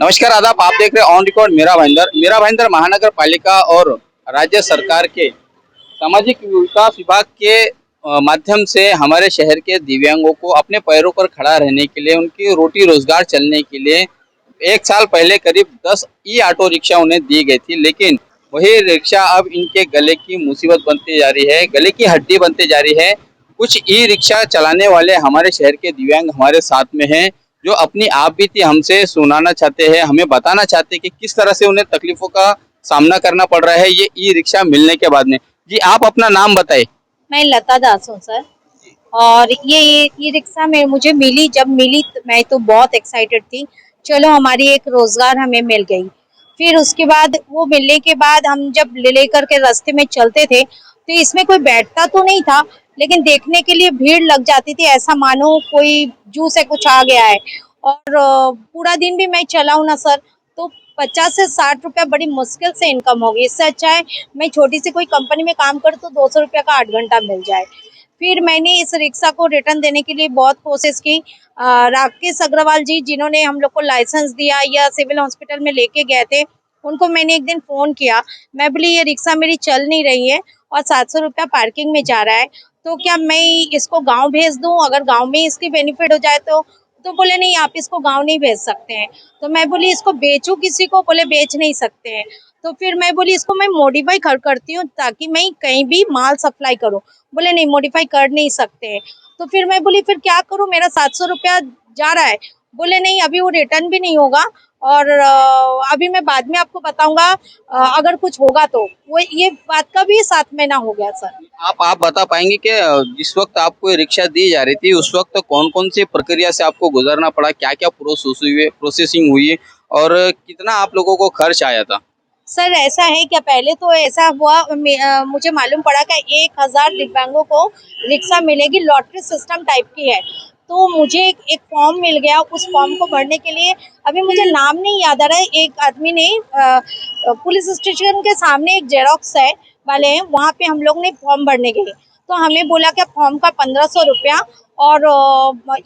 नमस्कार आदाब, आप देख रहे हैं ऑन रिकॉर्ड मेरा भाईंदर महानगर पालिका और राज्य सरकार के सामाजिक विकास विभाग के माध्यम से हमारे शहर के दिव्यांगों को अपने पैरों पर खड़ा रहने के लिए, उनकी रोटी रोजगार चलने के लिए 1 साल पहले करीब 10 ई ऑटो रिक्शा उन्हें दी गई थी। लेकिन वही रिक्शा अब इनके गले की मुसीबत बनती जा रही है, गले की हड्डी बनती जा रही है। कुछ ई रिक्शा चलाने वाले हमारे शहर के दिव्यांग हमारे साथ में हैं, जो अपनी आप बीती हमसे सुनाना चाहते हैं, हमें बताना चाहते हैं कि किस तरह से उन्हें तकलीफों का सामना करना पड़ रहा है ये ई रिक्शा मिलने के बाद में। जी, आप अपना नाम बताएं। मैं लता दास हूँ सर। और ये ई रिक्शा में मुझे मिली, जब मिली मैं तो बहुत एक्साइटेड थी। चलो हमारी एक रोजगार हमें मिल गई। फिर उसके बाद वो मिलने के बाद हम जब ले लेकर के रास्ते में चलते थे तो इसमें कोई बैठता तो नहीं था, लेकिन देखने के लिए भीड़ लग जाती थी, ऐसा मानो कोई जू से कुछ आ गया है। और पूरा दिन भी मैं चलाऊं ना सर तो 50 से 60 रुपया बड़ी मुश्किल से इनकम होगी। इससे अच्छा है मैं छोटी सी कोई कंपनी में काम करूँ तो 200 रुपया का 8 घंटा मिल जाए। फिर मैंने इस रिक्शा को रिटर्न देने के लिए बहुत कोशिश की। राकेश अग्रवाल जी जिन्होंने हम लोग को लाइसेंस दिया या सिविल हॉस्पिटल में लेके गए थे, उनको मैंने एक दिन फोन किया। मैं बोली ये रिक्शा मेरी चल नहीं रही है और 700 रुपया पार्किंग में जा रहा है, तो क्या मैं इसको गांव भेज दूं? अगर गांव में इसकी बेनिफिट हो जाए तो बोले नहीं, आप इसको गांव नहीं भेज सकते हैं। तो मैं बोली इसको बेचूं किसी को? बोले बेच नहीं सकते हैं। तो फिर मैं बोली इसको मैं मॉडिफाई करती हूँ ताकि मैं कहीं भी माल सप्लाई करूँ। बोले नहीं, मॉडिफाई कर नहीं सकते हैं। तो फिर मैं बोली फिर क्या करूँ, मेरा 700 रुपया जा रहा है। बोले नहीं, अभी वो रिटर्न भी नहीं होगा और अभी मैं बाद में आपको बताऊंगा अगर कुछ होगा तो। वो ये बात का भी 7 महीना हो गया सर। आप बता पाएंगे कि जिस वक्त आपको ये रिक्शा दी जा रही थी उस वक्त कौन कौन सी प्रक्रिया से आपको गुजरना पड़ा, क्या क्या प्रोसेसिंग हुई और कितना आप लोगों को खर्च आया था? सर ऐसा है क्या, पहले तो ऐसा हुआ मुझे मालूम पड़ा कि 1000 दिव्यांगों को रिक्शा मिलेगी, लॉटरी सिस्टम टाइप की है। तो मुझे एक फॉर्म मिल गया, उस फॉर्म को भरने के लिए अभी मुझे नाम नहीं याद आ रहा है। एक आदमी ने पुलिस स्टेशन के सामने एक जेरोक्स है वाले हैं, वहाँ पे हम लोग ने फॉर्म भरने गए तो हमें बोला कि फॉर्म का 1500 रुपया और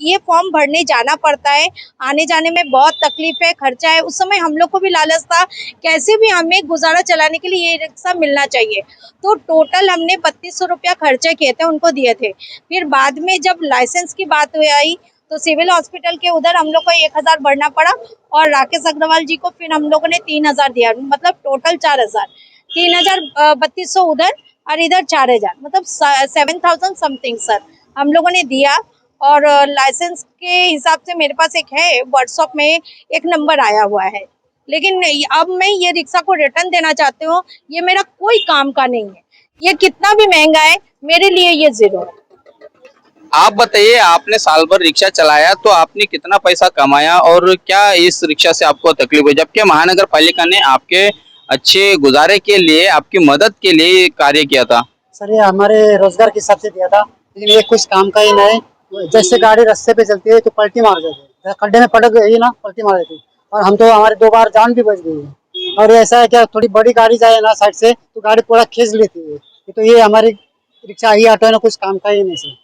ये फॉर्म भरने जाना पड़ता है। आने जाने में बहुत तकलीफ है, खर्चा है। उस समय हम लोग को भी लालच था, कैसे भी हमें गुजारा चलाने के लिए ये रिक्शा मिलना चाहिए। तो टोटल हमने 3200 रुपया खर्चे किए थे, उनको दिए थे। फिर बाद में जब लाइसेंस की बात आई तो सिविल हॉस्पिटल के उधर हम लोग को 1000 भरना पड़ा और राकेश अग्रवाल जी को फिर हम लोगों ने 3000 दिया, मतलब टोटल 4000। 3000 3200 उधर और इधर 4000, मतलब 7000 समथिंग सर हम लोगों ने दिया। और लाइसेंस के हिसाब से मेरे पास एक है, व्हाट्सएप में एक नंबर आया हुआ है। लेकिन अब मैं ये रिक्शा को रिटर्न देना चाहती हूँ, ये मेरा कोई काम का नहीं है। ये कितना भी महंगा है मेरे लिए ये जीरो है। आप बताइए, आपने साल भर रिक्शा चलाया तो आपने कितना पैसा कमाया और क्या इस रिक्शा से आपको तकलीफ हुई, जबकि महानगर पालिका ने आपके अच्छे गुजारे के लिए, आपकी मदद के लिए कार्य किया था? सर ये हमारे रोजगार के हिसाब से दिया था, लेकिन ये कुछ काम का ही नहीं। जैसे गाड़ी रास्ते पे चलती है तो पलटी मार जाती है, खड्डे में पटक गई ना पलटी मार देती है। और हम तो हमारे 2 बार जान भी बच गई है। और ऐसा है क्या, थोड़ी बड़ी गाड़ी जाए ना साइड से तो गाड़ी पूरा खींच लेती है। तो ये हमारी रिक्शा ही ऑटो है ना, कुछ काम का ही नहीं सर।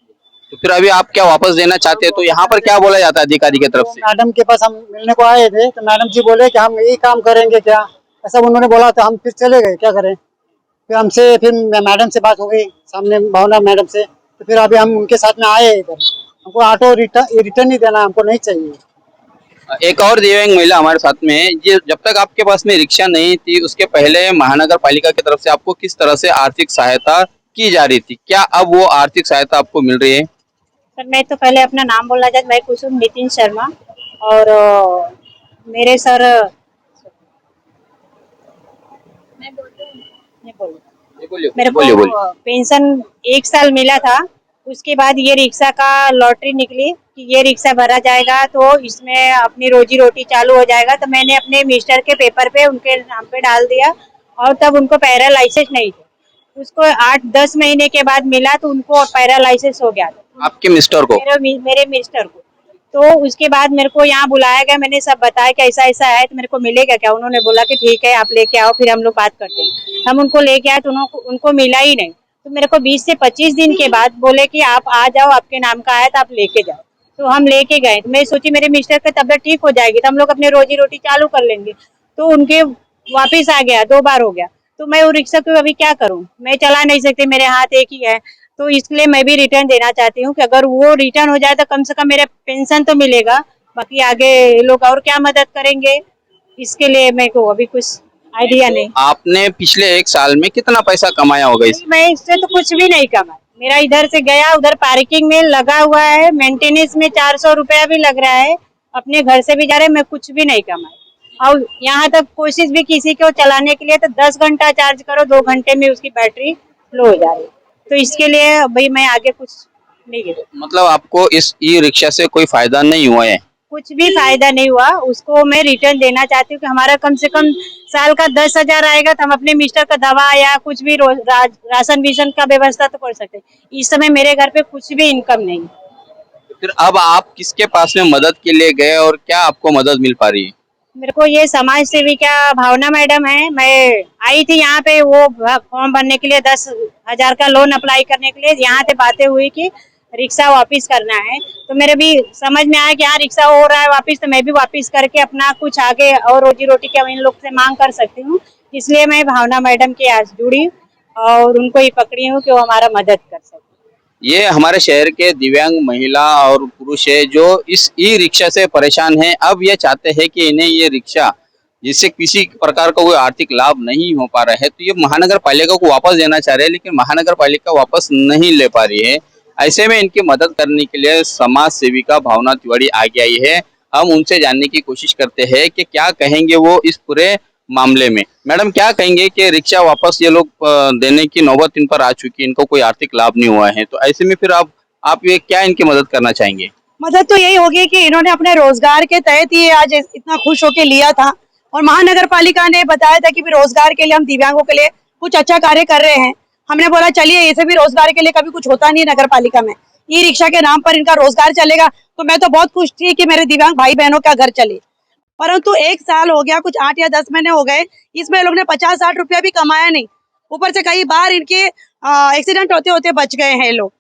तो फिर अभी आप क्या वापस देना चाहते हैं? तो यहाँ पर क्या बोला जाता है अधिकारी की तरफ से? मैडम के पास हम मिलने को आए थे तो मैडम जी बोले कि हम यही काम करेंगे क्या, ऐसा उन्होंने बोला। तो हम फिर चले गए, क्या करें। फिर हमसे फिर मैडम से बात हो गई सामने भावना मैडम से, तो फिर अभी हम उनके साथ में आए इधर। हमको ऑटो रिटर्न नहीं देना, हमको नहीं चाहिए। एक और दिव्यांग महिला हमारे साथ में है। ये जब तक आपके पास में रिक्शा नहीं थी उसके पहले महानगर पालिका की तरफ से आपको किस तरह से आर्थिक सहायता की जा रही थी, क्या अब वो आर्थिक सहायता आपको मिल रही है? सर मैं तो पहले अपना नाम बोलना चाहती, मैं कुसुम नितिन शर्मा। और मेरे सर नहीं बोल बोलिए मेरे बोलिए बोलिए। को पेंशन 1 साल मिला था। उसके बाद ये रिक्शा का लॉटरी निकली कि ये रिक्शा भरा जाएगा तो इसमें अपनी रोजी रोटी चालू हो जाएगा। तो मैंने अपने मिस्टर के पेपर पे उनके नाम पे डाल दिया और तब उनको पैरालाइसिस नहीं थे। उसको 8-10 महीने के बाद मिला तो उनको पैरालाइसिस हो गया था। आपके मिस्टर को? मेरे मिस्टर को। तो उसके बाद मेरे को यहाँ बुलाया गया, मैंने सब बताया कि ऐसा ऐसा है तो मेरे को मिलेगा क्या। उन्होंने बोला कि ठीक है आप लेके आओ, फिर हम लोग बात करते हैं। हम उनको लेके आए तो उनको मिला ही नहीं। तो मेरे को 20 से 25 दिन के बाद बोले कि आप आ जाओ, आपके नाम का आया तो आप लेके जाओ। तो हम लेके गए। तो मैं सोची मेरे मिस्टर की तबीयत ठीक हो जाएगी तो हम लोग अपनी रोजी रोटी चालू कर लेंगे। तो उनके वापिस आ गया, 2 बार हो गया। तो मैं वो रिक्शा को अभी क्या करूं, मैं चला नहीं सकती, मेरे हाथ एक ही है। तो इसलिए मैं भी रिटर्न देना चाहती हूँ कि अगर वो रिटर्न हो जाए तो कम से कम मेरा पेंशन तो मिलेगा। बाकी आगे ये लोग और क्या मदद करेंगे, इसके लिए मेरे को अभी कुछ आइडिया नहीं। आपने पिछले 1 साल में कितना पैसा कमाया होगा इस? नहीं, मैं इससे तो कुछ भी नहीं कमा। मेरा इधर से गया, उधर पार्किंग में लगा हुआ है, मेंटेनेंस में 400 रुपया भी लग रहा है, अपने घर से भी जा रहे हैं, मैं कुछ भी नहीं कमाई। और यहाँ तक कोशिश भी किसी को चलाने के लिए तो 10 घंटा चार्ज करो, 2 घंटे में उसकी बैटरी लो हो जा रही है। तो इसके लिए भाई मैं आगे कुछ नहीं गिर, मतलब आपको इस ई रिक्शा से कोई फायदा नहीं हुआ है? कुछ भी फायदा नहीं हुआ। उसको मैं रिटर्न देना चाहती हूँ कि हमारा कम से कम साल का 10,000 आएगा तो हम अपने मिस्टर का दवा या कुछ भी राशन विशन का व्यवस्था तो कर सकते हैं। इस समय मेरे घर पे कुछ भी इनकम नहीं है। फिर अब आप किसके पास में मदद के लिए गए और क्या आपको मदद मिल पा रही है? मेरे को ये समाज सेविका भावना मैडम है, मैं आई थी यहाँ पे वो फॉर्म भरने के लिए, 10,000 का लोन अप्लाई करने के लिए। यहाँ से बातें हुई कि रिक्शा वापस करना है, तो मेरे भी समझ में आया कि हाँ रिक्शा हो रहा है वापस, तो मैं भी वापस करके अपना कुछ आगे और रोजी रोटी के इन लोग से मांग कर सकती हूँ। इसलिए मैं भावना मैडम के आज जुड़ी और उनको ही पकड़ी हूँ कि वो हमारा मदद कर सके। ये हमारे शहर के दिव्यांग महिला और पुरुष है जो इस ई रिक्शा से परेशान हैं। अब ये चाहते हैं कि इन्हें ये रिक्शा जिससे किसी प्रकार का कोई आर्थिक लाभ नहीं हो पा रहा है, तो ये महानगर पालिका को वापस देना चाह रहे हैं, लेकिन महानगर पालिका वापस नहीं ले पा रही है। ऐसे में इनकी मदद करने के लिए समाज सेविका भावना तिवारी आगे आई है। हम उनसे जानने की कोशिश करते हैं कि क्या कहेंगे वो इस पूरे मामले में। मैडम, क्या कहेंगे कि रिक्शा वापस ये लोग देने की नौबत इन पर आ चुकी है, इनको कोई आर्थिक लाभ नहीं हुआ है, तो ऐसे में फिर आप ये क्या इनकी मदद करना चाहेंगे? मदद तो यही होगी कि इन्होंने अपने रोजगार के तहत ये आज इतना खुश होके लिया था, और महानगर पालिका ने बताया था कि भी रोजगार के लिए हम दिव्यांगों के लिए कुछ अच्छा कार्य कर रहे हैं। हमने बोला चलिए, ऐसे भी रोजगार के लिए कभी कुछ होता नहीं नगर पालिका में, ई रिक्शा के नाम पर इनका रोजगार चलेगा। तो मैं तो बहुत खुश थी कि मेरे दिव्यांग भाई बहनों का घर चले। परंतु 1 साल हो गया, कुछ 8 या 10 महीने हो गए, इसमें लोग ने 50-60 रुपया भी कमाया नहीं। ऊपर से कई बार इनके एक्सीडेंट होते होते बच गए हैं लोग।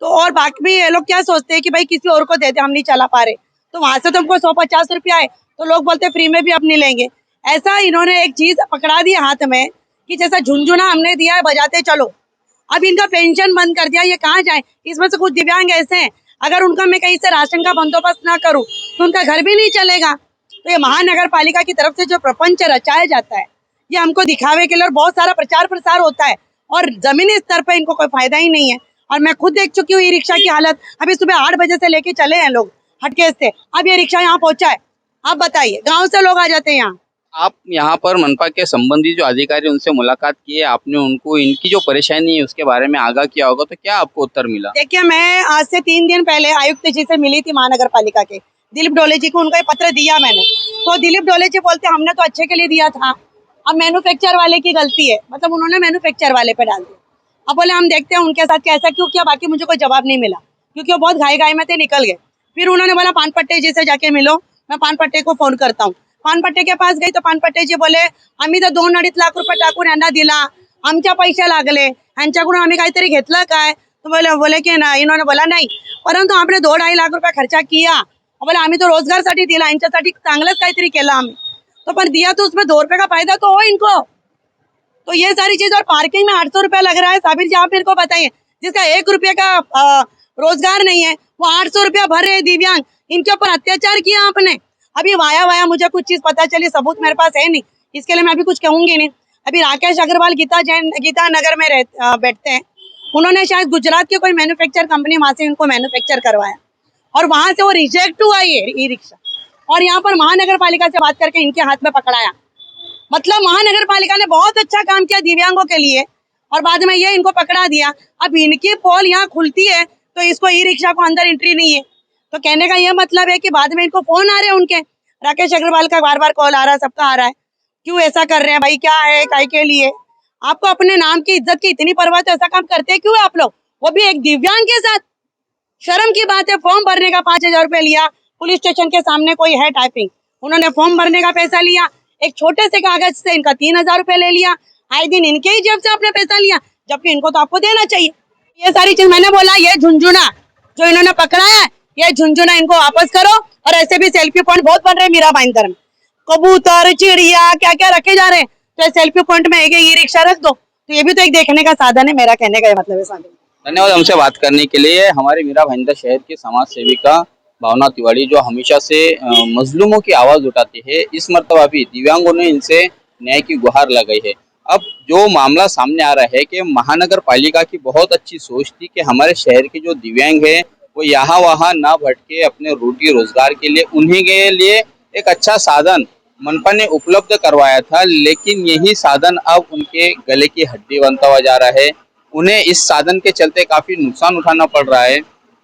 तो और बाकी भी ये लोग क्या सोचते हैं कि भाई किसी और को देते, हम नहीं चला पा रहे, तो वहां से तो हमको 150 रुपया है, तो लोग बोलते फ्री में भी अब नहीं लेंगे। ऐसा इन्होंने एक चीज पकड़ा दी हाथ में कि जैसा झुनझुना हमने दिया है बजाते चलो। अब इनका पेंशन बंद कर दिया, ये कहाँ जाए। इसमें से कुछ दिव्यांग ऐसे हैं, अगर उनका मैं कहीं से राशन का बंदोबस्त ना करूँ तो उनका घर भी नहीं चलेगा। तो ये महानगर पालिका की तरफ से जो प्रपंच रचाया जाता है, ये हमको दिखावे के लिए और बहुत सारा प्रचार प्रसार होता है, और जमीनी स्तर पर इनको कोई फायदा ही नहीं है। और मैं खुद देख चुकी हूँ ये रिक्शा की हालत। अभी सुबह 8 बजे से लेके चले हैं लोग हटके से, अब ये रिक्शा यहाँ पहुंचा है। आप बताइए, गांव से लोग आ जाते हैं यहाँ। आप यहाँ पर मनपा के संबंधित जो अधिकारी उनसे मुलाकात की है, आपने उनको इनकी जो परेशानी है उसके बारे में आगाह किया होगा, तो क्या आपको उत्तर मिला? देखिए, मैं आज से 3 दिन पहले आयुक्त जी से मिली थी महानगर पालिका के, दिलीप डोले जी को, उनका एक पत्र दिया मैंने। तो दिलीप डोले जी बोलते हमने तो अच्छे के लिए दिया था, अब मैन्युफैक्चर वाले की गलती है, मतलब उन्होंने मैन्युफैक्चर वाले पे डाल दिया। अब बोले हम देखते हैं उनके साथ कैसा क्यों किया, बाकी मुझे कोई जवाब नहीं मिला क्योंकि वो बहुत घाई में थे, निकल गए। फिर उन्होंने बोला पानपट्टे जी से जाके मिलो, मैं पानपट्टे को फोन करता हूँ। पानपट्टे के पास गई तो पानपट्टे जी बोले आम्ही तर 2-2.5 लाख रुपये टाकून यांना दिला, आमच्या पैसे लागले, ह्यांच्याकडून आम्ही काहीतरी घेतलं काय। तो बोले की ना, इन्होंने बोला नहीं, परंतु आपने 2-2.5 लाख रुपया खर्चा किया। बोले आम्ही तो रोजगारसाठी दिला, यांच्यासाठी चांगलंच काहीतरी केलं आम्ही, तो पर दिया तो उसमें 2 रुपये का फायदा तो हो इनको। तो ये सारी चीज, और पार्किंग में 800 रुपया लग रहा है। साबिर जी आप मेरे को बताइए, जिसका 1 रुपये का रोजगार नहीं है वो 800 रुपया भर रहे हैं दिव्यांग, इनके ऊपर अत्याचार किया आपने। अभी वाया मुझे कुछ चीज पता चली, सबूत मेरे पास है नहीं, इसके लिए मैं अभी कुछ कहूंगी नहीं। अभी राकेश अग्रवाल गीता नगर में बैठते हैं, उन्होंने शायद गुजरात की कोई मैन्युफैक्चर कंपनी वहां से इनको मैन्युफैक्चर करवाया, और वहां से वो रिजेक्ट हुआ ये ई रिक्शा, और यहाँ पर महानगर पालिका से बात करके इनके हाथ में पकड़ाया। मतलब महानगर पालिका ने बहुत अच्छा काम किया दिव्यांगों के लिए, और बाद में ये इनको पकड़ा दिया। अब इनकी पोल यहाँ खुलती है तो इसको ई रिक्शा को अंदर एंट्री नहीं है। तो कहने का ये मतलब है कि बाद में इनको फोन आ रहे हैं उनके, राकेश अग्रवाल का बार कॉल आ रहा है, सबका आ रहा है, क्यों ऐसा कर रहे हैं भाई, क्या है, काय के लिए। आपको अपने नाम की इज्जत की इतनी परवाह, तो ऐसा काम करते क्यों आप लोग, वो भी एक दिव्यांग के साथ। शर्म की बात है, फॉर्म भरने का 5,000 रुपये लिया, पुलिस स्टेशन के सामने कोई है टाइपिंग, उन्होंने फॉर्म भरने का पैसा लिया, एक छोटे से कागज से इनका 3,000 रुपये ले लिया, आए दिन इनके ही जेब से आपने पैसा लिया, जबकि इनको तो आपको देना चाहिए। ये सारी चीज मैंने बोला, ये झुंझुना जो इन्होंने पकड़ाया है, ये झुंझुना इनको वापस करो। और ऐसे भी सेल्फी पॉइंट बहुत बन रहे हैं मीरा भाईंदर में, कबूतर चिड़िया क्या क्या रखे जा रहे हैं, तो सेल्फी पॉइंट में एक ई रिक्शा रख दो, तो ये भी तो एक देखने का साधन है। मेरा कहने का ये मतलब है साधन। धन्यवाद हमसे बात करने के लिए। हमारे मीरा भाईंदर शहर की समाज सेविका भावना तिवारी, जो हमेशा से मजलूमों की आवाज उठाती है, इस मर्तबा भी दिव्यांगों ने इनसे न्याय की गुहार लगाई है। अब जो मामला सामने आ रहा है कि महानगर पालिका की बहुत अच्छी सोच थी कि हमारे शहर के जो दिव्यांग है वो यहाँ वहाँ ना भटके, अपने रोटी रोजगार के लिए उन्हीं के लिए एक अच्छा साधन मनपा ने उपलब्ध करवाया था, लेकिन यही साधन अब उनके गले की हड्डी बनता हुआ जा रहा है। उन्हें इस साधन के चलते काफी नुकसान उठाना पड़ रहा है।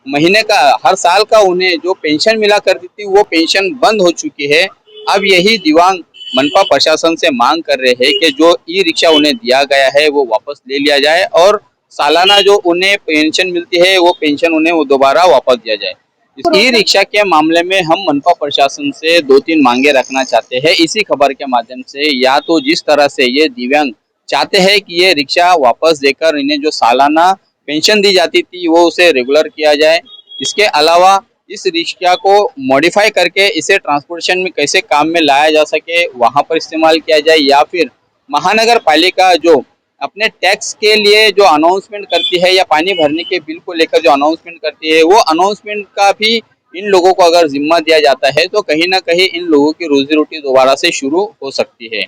महीने का, हर साल का उन्हें जो पेंशन मिला करती थी वो पेंशन बंद हो चुकी है। अब यही दिव्यांग मनपा प्रशासन से मांग कर रहे हैं कि जो ई रिक्शा उन्हें दिया गया है वो वापस ले लिया जाए और सालाना जो उन्हें पेंशन मिलती है वो पेंशन उन्हें वो दोबारा वापस दिया जाए। इस ई रिक्शा के मामले में हम मनपा प्रशासन से 2-3 मांगे रखना चाहते हैं इसी खबर के माध्यम से। या तो जिस तरह से ये दिव्यांग चाहते हैं कि ये रिक्शा वापस देकर इन्हें जो सालाना पेंशन दी जाती थी वो उसे रेगुलर किया जाए। इसके अलावा इस रिक्शा को मॉडिफाई करके इसे ट्रांसपोर्टेशन में कैसे काम में लाया जा सके वहां पर इस्तेमाल किया जाए, या फिर महानगर पालिका जो अपने टैक्स के लिए जो अनाउंसमेंट करती है या पानी भरने के बिल को लेकर जो अनाउंसमेंट करती है वो अनाउंसमेंट का भी इन लोगों को अगर जिम्मा दिया जाता है तो कहीं ना कहीं इन लोगों की रोजी रोटी दोबारा से शुरू हो सकती है।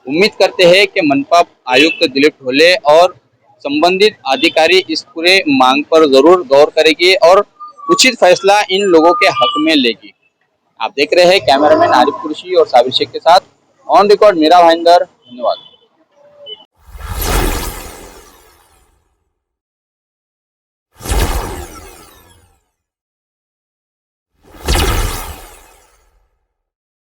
उम्मीद करते हैं कि मनपा आयुक्त दिलीप ढोले और संबंधित अधिकारी इस पूरे मांग पर जरूर गौर करेगी और उचित फैसला इन लोगों के हक में लेगी। आप देख रहे हैं कैमरामैन आरिफ कुरशी और साबिर शेख के साथ ऑन रिकॉर्ड मीरा भाईंदर। धन्यवाद।